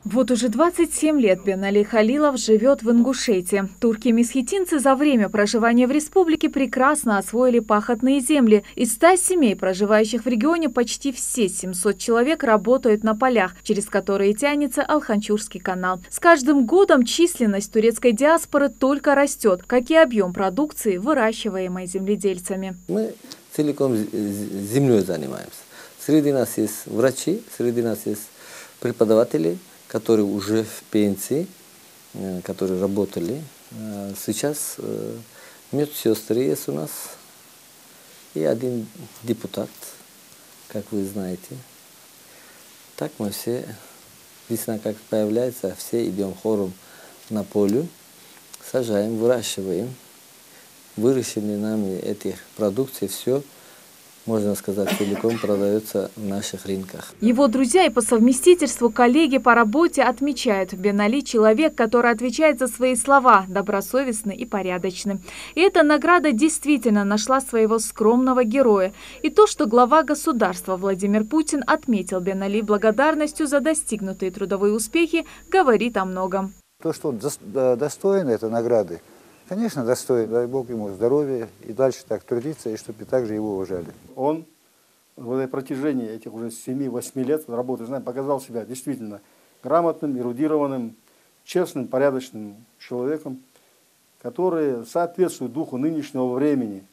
Вот уже 27 лет Бенали Халилов живет в Ингушетии. Турки-месхетинцы за время проживания в республике прекрасно освоили пахотные земли. Из 100 семей, проживающих в регионе, почти все 700 человек работают на полях, через которые тянется Алханчурский канал. С каждым годом численность турецкой диаспоры только растет, как и объем продукции, выращиваемой земледельцами. Мы целиком землей занимаемся. Среди нас есть врачи, среди нас есть преподаватели, которые уже в пенсии, которые работали. Сейчас медсестры есть у нас и один депутат, как вы знаете. Так мы все, весна как появляется, все идем хором на поле, сажаем, выращиваем. Выращенные нами этих продукций все, можно сказать, целиком продается в наших рынках. Его друзья и по совместительству коллеги по работе отмечают: Бенали – человек, который отвечает за свои слова, добросовестный и порядочный. И эта награда действительно нашла своего скромного героя. И то, что глава государства Владимир Путин отметил Бенали благодарностью за достигнутые трудовые успехи, говорит о многом. То, что он достоин этой награды, конечно, достоин. Дай Бог ему здоровья и дальше так трудиться, и чтобы также его уважали. Он в протяжении этих уже 7-8 лет работы, показал себя действительно грамотным, эрудированным, честным, порядочным человеком, который соответствует духу нынешнего времени.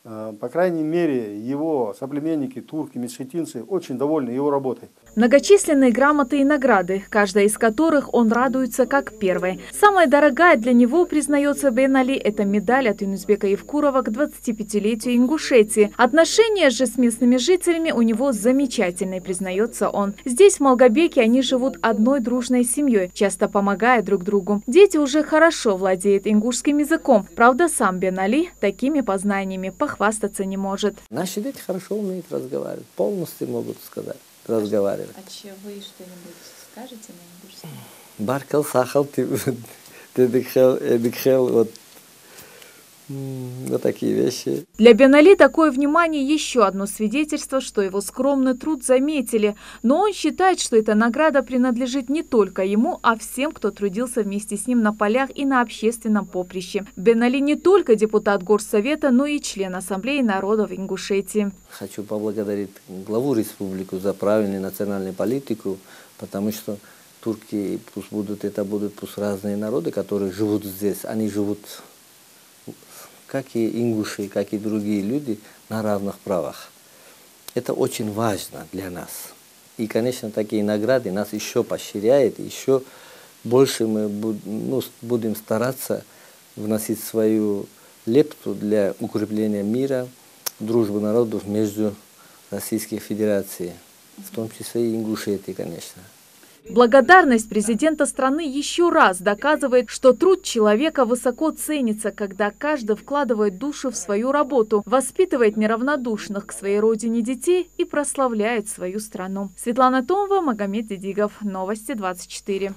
По крайней мере, его соплеменники, турки, месхетинцы очень довольны его работой. Многочисленные грамоты и награды, каждая из которых он радуется как первой. Самая дорогая для него, признается Бенали, это медаль от Юнусбека Евкурова к 25-летию Ингушетии. Отношения же с местными жителями у него замечательные, признается он. Здесь, в Малгобеке, они живут одной дружной семьей, часто помогая друг другу. Дети уже хорошо владеют ингушским языком. Правда, сам Бенали такими познаниями похвастаться не может. Наши дети хорошо умеют разговаривать, полностью могут сказать. Разговаривать. А вы что-нибудь скажете на ингушском? Баркал, сахал, дедикхел, вот такие вещи. Для Бенали такое внимание еще одно свидетельство, что его скромный труд заметили. Но он считает, что эта награда принадлежит не только ему, а всем, кто трудился вместе с ним на полях и на общественном поприще. Бенали не только депутат Горсовета, но и член Ассамблеи народов Ингушетии. Хочу поблагодарить главу республики за правильную национальную политику, потому что турки пусть будут разные народы, которые живут здесь, они живут, как и ингуши, как и другие люди, на равных правах. Это очень важно для нас. И, конечно, такие награды нас еще поощряют, еще больше мы будем стараться вносить свою лепту для укрепления мира, дружбы народов между Российской Федерацией, в том числе и Ингушетией, конечно. Благодарность президента страны еще раз доказывает, что труд человека высоко ценится, когда каждый вкладывает душу в свою работу, воспитывает неравнодушных к своей родине детей и прославляет свою страну. Светлана Томова, Магомед Дидигов. Новости 24.